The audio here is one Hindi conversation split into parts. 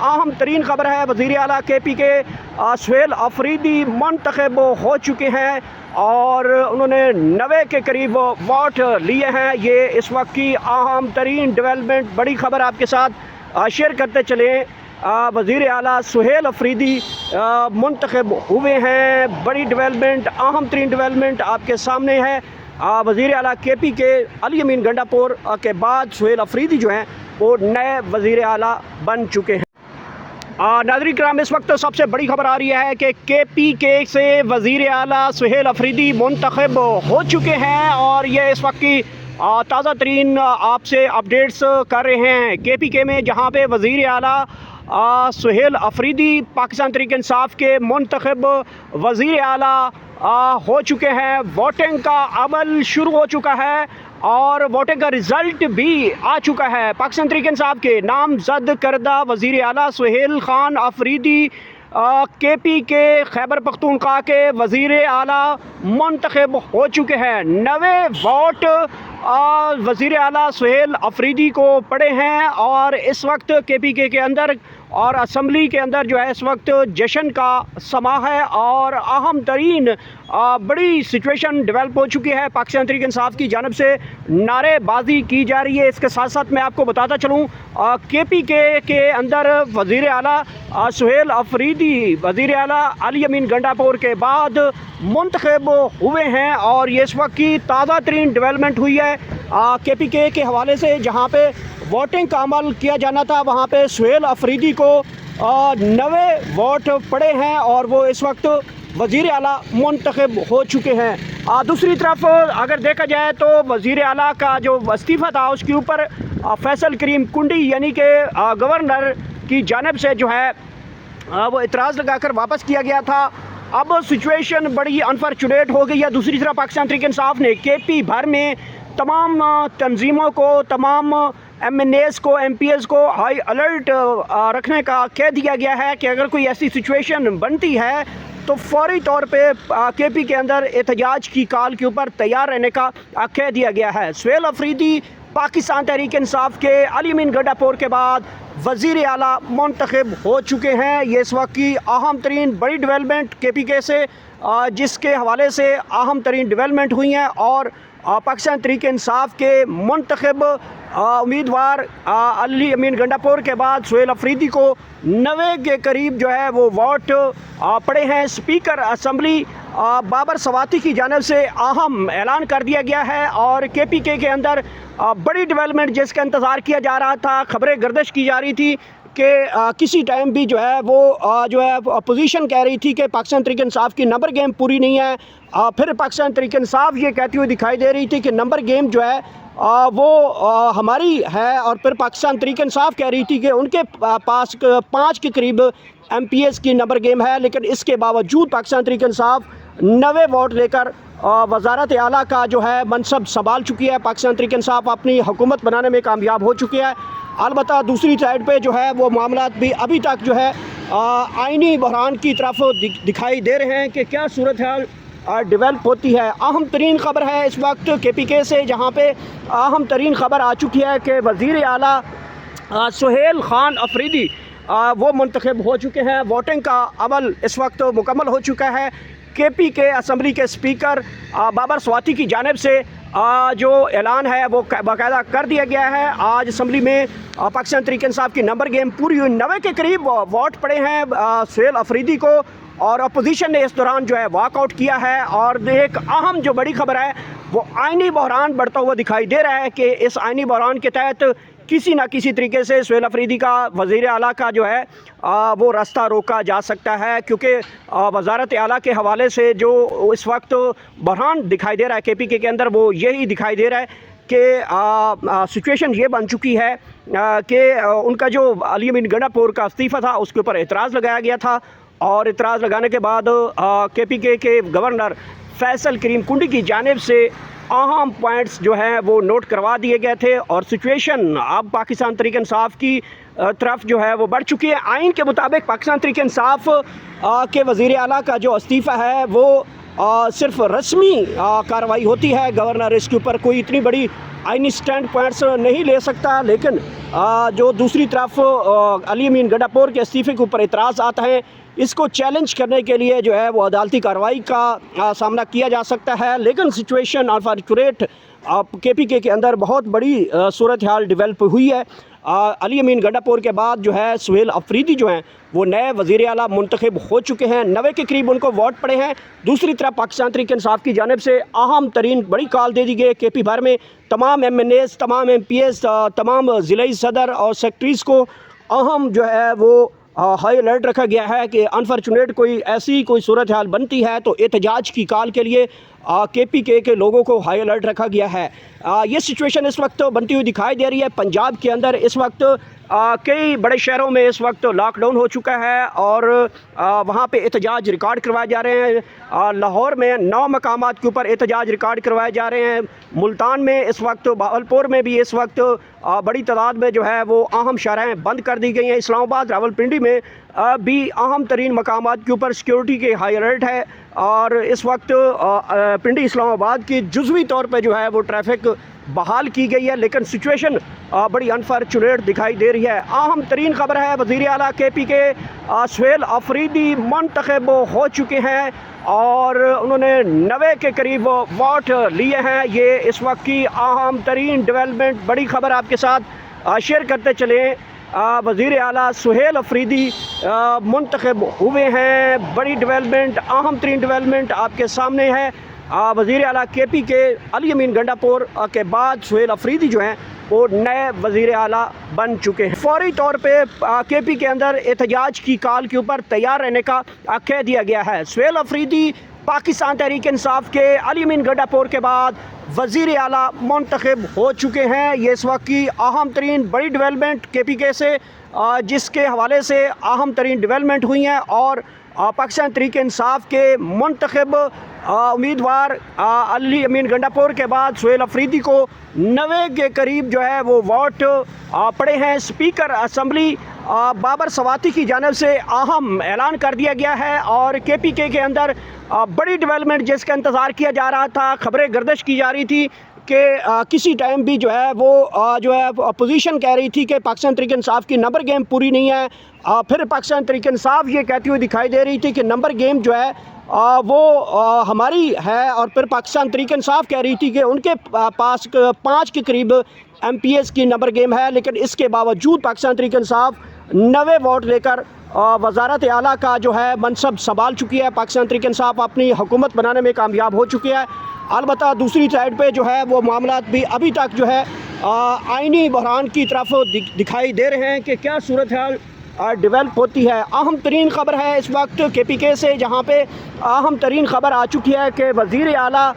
अहम तरीन खबर है, वज़ीर आला KP के सुहेल अफरीदी मुंतखब हो चुके हैं और उन्होंने 90 के करीब वोट लिए हैं। ये इस वक्त की अहम तरीन डेवलपमेंट बड़ी खबर आपके साथ शेयर करते चले। वज़ीर आला सुहेल अफरीदी मुंतखब हुए हैं। बड़ी डेवलपमेंट, अहम तरीन डेवलपमेंट आपके सामने है। वज़ीर आला KP के अली अमीन गंडापुर के बाद सुहेल अफरीदी जो हैं वो नए वज़ीर आला बन चुके हैं। नाज़रीन किराम, इस वक्त सबसे बड़ी खबर आ रही है कि KP के से वज़ीर आला सुहेल अफरीदी मुंतखब हो चुके हैं और ये इस वक्त की ताज़ा तरीन आपसे अपडेट्स कर रहे हैं। KPK में जहाँ पे वज़ीर आला सुहेल अफरीदी पाकिस्तान तहरीक इंसाफ के मुंतखब वज़ीर आला हो चुके हैं। वोटिंग का अमल शुरू हो चुका है और वोटिंग का रिज़ल्ट भी आ चुका है। पाकिस्तान तहरीक इंसाफ के नामज़द करदा वज़ीर आला सुहेल खान अफरीदी KP के खैबर पख्तूनख्वा के वज़ीर आला मुंतखब हो चुके हैं। 90 वोट वज़ीर आला सुहेल अफरीदी को पड़े हैं और इस वक्त KPK के अंदर और असम्बली के अंदर जो है इस वक्त जश्न का समा है और अहम तरीन बड़ी सिचुएशन डेवलप हो चुकी है। पाकिस्तान तहरीक इंसाफ की जानिब से नारेबाजी की जा रही है। इसके साथ साथ मैं आपको बताता चलूँ KPK के अंदर वज़ीर आला सुहेल अफरीदी वज़ीर आला अली अमीन गंडापुर के बाद मुंतखब हुए हैं और ये इस वक्त की ताज़ा तरीन डेवलपमेंट हुई है KPK के हवाले से। जहाँ पे वोटिंग का अमल किया जाना था वहाँ पे सुहेल अफरीदी को 90 वोट पड़े हैं और वो इस वक्त वज़ीर आला मुंतखब हो चुके हैं। दूसरी तरफ अगर देखा जाए तो वज़ीर आला का जो इस्तीफ़ा था उसके ऊपर फैसल करीम कुंडी यानी कि गवर्नर की जानिब से जो है वो इतराज़ लगाकर वापस किया गया था। अब सिचुएशन बड़ी अनफॉर्चुनेट हो गई है। दूसरी तरफ पाकिस्तान तहरीक इंसाफ ने KP भर में तमाम तंजीमों को, तमाम MNAs को, MPs को हाई अलर्ट रखने का कह दिया गया है कि अगर कोई ऐसी सिचुएशन बनती है तो फौरी तौर पे KP के अंदर एहतजाज की कॉल के ऊपर तैयार रहने का कह दिया गया है। सुहेल अफरीदी पाकिस्तान तहरीक इंसाफ के अली अमीन गंडापुर के बाद वज़ीर आला मुंतखब हो चुके हैं। ये इस वक्त की अहम तरीन बड़ी डेवलपमेंट KPK से जिसके हवाले से अहम तरीन डेवलपमेंट हुई हैं और पाकिस्तान तहरीक इंसाफ के मुंतखब उम्मीदवार अली अमीन गंडापुर के बाद सुहेल अफरीदी को 90 के करीब जो है वो वोट पड़े हैं। स्पीकर असम्बली बाबर सवाती की जानिब से अहम ऐलान कर दिया गया है और KPK के अंदर बड़ी डेवलपमेंट जिसका इंतज़ार किया जा रहा था। खबरें गर्दिश की जा रही थी कि किसी टाइम भी जो है वो जो है अपोजिशन कह रही थी कि पाकिस्तान तहरीक इंसाफ की नंबर गेम पूरी नहीं है। फिर पाकिस्तान तहरीक इंसाफ ये कहती हुई दिखाई दे रही थी कि नंबर गेम जो है वो हमारी है और फिर पाकिस्तान तहरीक इंसाफ कह रही थी कि उनके पास 5 के करीब MPs की नंबर गेम है। लेकिन इसके बावजूद पाकिस्तान तहरीक इंसाफ 90 वोट लेकर वज़ारत आला का जो है मनसब संभाल चुकी है। पाकिस्तान तहरीक इंसाफ अपनी हुकूमत बनाने में कामयाब हो चुकी है। अलबत्ता दूसरी साइड पे जो है वो मामलात भी अभी तक जो है आइनी बहरान की तरफ दिखाई दे रहे हैं कि क्या सूरत हाल डेवलप होती है। अहम तरीन ख़बर है इस वक्त KPK से, जहाँ पे अहम तरीन ख़बर आ चुकी है कि वज़ीर आला सुहेल खान अफरीदी वो मुंतखब हो चुके हैं। वोटिंग का अमल इस वक्त मुकम्मल हो चुका है। KP के असम्बली के स्पीकर बाबर सवाती की जानिब से जो ऐलान है वो बाकायदा कर दिया गया है। आज असम्बली में पाकिस्तान तहरीक इंसाफ की नंबर गेम पूरी हुई। 90 के करीब वोट पड़े हैं सुहेल अफरीदी को और अपोजिशन ने इस दौरान जो है वॉकआउट किया है। और एक अहम जो बड़ी खबर है वो आइनी बहरान बढ़ता हुआ दिखाई दे रहा है कि इस आइनी बहरान के तहत किसी न किसी तरीके से सुहेल अफरीदी का वज़ीर आला का जो है वो रास्ता रोका जा सकता है, क्योंकि वज़ारत आला के हवाले से जो इस वक्त बहरान दिखाई दे रहा है KPK के अंदर वो यही दिखाई दे रहा है कि सिचुएशन ये बन चुकी है कि उनका जो अली अमीन गंडापुर का इस्तीफ़ा था उसके ऊपर एतराज़ लगाया गया था और एतराज़ लगाने के बाद KPK के गवर्नर फैसल करीम कुंडी की जानिब से अहम पॉइंट्स जो हैं वो नोट करवा दिए गए थे और सिचुएशन अब पाकिस्तान तहरीक इंसाफ की तरफ जो है वो बढ़ चुकी है। आइन के मुताबिक पाकिस्तान तहरीक इंसाफ के वज़ीर आला का जो इस्तीफ़ा है वो सिर्फ रस्मी कार्रवाई होती है। गवर्नर इसके ऊपर कोई इतनी बड़ी आइनी स्टैंड पॉइंट्स नहीं ले सकता, लेकिन जो दूसरी तरफ अली अमीन गंडापुर के इस्तीफ़े के ऊपर इतराज़ आता है, इसको चैलेंज करने के लिए जो है वो अदालती कार्रवाई का सामना किया जा सकता है। लेकिन सिचुएशन अनफॉर्चुनेट KPK के अंदर बहुत बड़ी सूरत हाल डेवलप हुई है। अली अमीन गंडापुर के बाद जो है सुहेल अफरीदी जो हैं वो नए वज़ीर आला मुंतखब हो चुके हैं। 90 के करीब उनको वोट पड़े हैं। दूसरी तरफ पाकिस्तान तहरीक इंसाफ की जानिब से अहम तरीन बड़ी कॉल दे दी गई KP भर में तमाम MNAs, तमाम MPs, तमाम ज़िलाई सदर और सेक्रेटरीज़ को अहम जो है वो हाई अलर्ट रखा गया है कि अनफॉर्चुनेट कोई सूरत हाल बनती है तो एहतजाज की कॉल के लिए KPK के लोगों को हाई अलर्ट रखा गया है। ये सिचुएशन इस वक्त बनती हुई दिखाई दे रही है। पंजाब के अंदर इस वक्त कई बड़े शहरों में इस वक्त लॉकडाउन हो चुका है और वहाँ पे एहतजाज रिकॉर्ड करवाए जा रहे हैं। लाहौर में 9 मकामात के ऊपर एहतजाज रिकॉर्ड करवाए जा रहे हैं। मुल्तान में इस वक्त, बहावलपुर में भी इस वक्त बड़ी तादाद में जो है वो अहम शहरें बंद कर दी गई हैं। इस्लामाबाद, रावलपिंडी में भी अहम तरीन मकामात के ऊपर सिक्योरिटी के हाई अलर्ट है और इस वक्त पिंडी इस्लामाबाद की जुज़वी तौर पर जो है वो ट्रैफिक बहाल की गई है। लेकिन सिचुएशन बड़ी अनफॉर्चुनेट दिखाई दे रही है। अहम तरीन खबर है, वज़ीर आला KPK सुहेल अफरीदी मुंतखब हो चुके हैं और उन्होंने 90 के करीब वोट लिए हैं। ये इस वक्त की अहम तरीन डेवलपमेंट बड़ी खबर आपके साथ शेयर करते चले। वज़ीर आला सुहेल अफरीदी मुंतखब हुए हैं। बड़ी डेवलपमेंट, अहम तरीन डेवलपमेंट आपके सामने है। वज़ीर आला KPK अली अमीन गंडापुर के बाद सुहेल अफरीदी जो हैं वो नए वज़ीर आला बन चुके हैं। फौरी तौर पे KP के अंदर एहतजाज की कॉल के ऊपर तैयार रहने का कह दिया गया है। सुहेल अफरीदी पाकिस्तान तहरीक इंसाफ के अली अमीन गंडापुर के बाद वज़ीर आला मुंतखब हो चुके हैं। ये इस वक्त की अहम तरीन बड़ी डेवलपमेंट KPK से जिसके हवाले से अहम तरीन डेवलपमेंट हुई हैं और पाकिस्तान तहरीक इंसाफ के मुंतखब उम्मीदवार अली अमीन गंडापुर के बाद सुहेल अफरीदी को 90 के करीब जो है वो वोट पड़े हैं। स्पीकर असम्बली बाबर सवाती की जानिब से अहम ऐलान कर दिया गया है और KPK के अंदर बड़ी डेवलपमेंट जिसका इंतज़ार किया जा रहा था, खबरें गर्दिश की जा रही थी कि किसी टाइम भी जो है वो जो है अपोजिशन कह रही थी कि पाकिस्तान तहरीक इंसाफ की नंबर गेम पूरी नहीं है। फिर पाकिस्तान तहरीक इंसाफ ये कहती हुई दिखाई दे रही थी कि नंबर गेम जो है वो हमारी है और फिर पाकिस्तान तहरीक इंसाफ कह रही थी कि उनके पास 5 के करीब MPs की नंबर गेम है। लेकिन इसके बावजूद पाकिस्तान तहरीक इंसाफ 90 वोट लेकर वज़ारत आला का जो है मनसब संभाल चुकी है। पाकिस्तान तहरीक इंसाफ अपनी हुकूमत बनाने में कामयाब हो चुकी है। अलबत्ता दूसरी साइड पे जो है वो मामलात भी अभी तक जो है आइनी बहरान की तरफ दिखाई दे रहे हैं कि क्या सूरत हाल डेवलप होती है। अहम तरीन ख़बर है इस वक्त KPK से, जहाँ पे अहम तरीन ख़बर आ चुकी है कि वज़ीर आला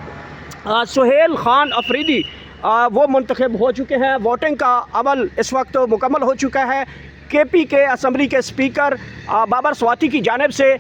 सुहेल खान अफरीदी वो मुंतखब हो चुके हैं। वोटिंग का अमल इस वक्त मुकम्मल हो चुका है। KPK असम्बली के स्पीकर बाबर सवाती की जानिब से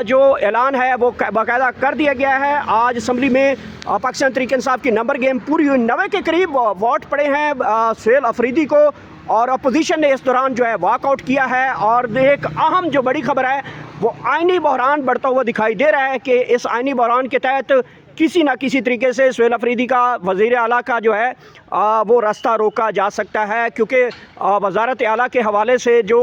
जो ऐलान है वो बाकायदा कर दिया गया है। आज असम्बली में पाकिस्तान तहरीक इंसाफ की नंबर गेम पूरी हुई। 90 के करीब वोट पड़े हैं सुहेल अफरीदी को और अपोजिशन ने इस दौरान जो है वॉकआउट किया है। और एक अहम जो बड़ी खबर है वो आइनी बहरान बढ़ता हुआ दिखाई दे रहा है कि इस आइनी बहरान के तहत किसी ना किसी तरीके से सुहेल अफरीदी का वज़ीर आला का जो है वो रास्ता रोका जा सकता है, क्योंकि वज़ारत आला के हवाले से जो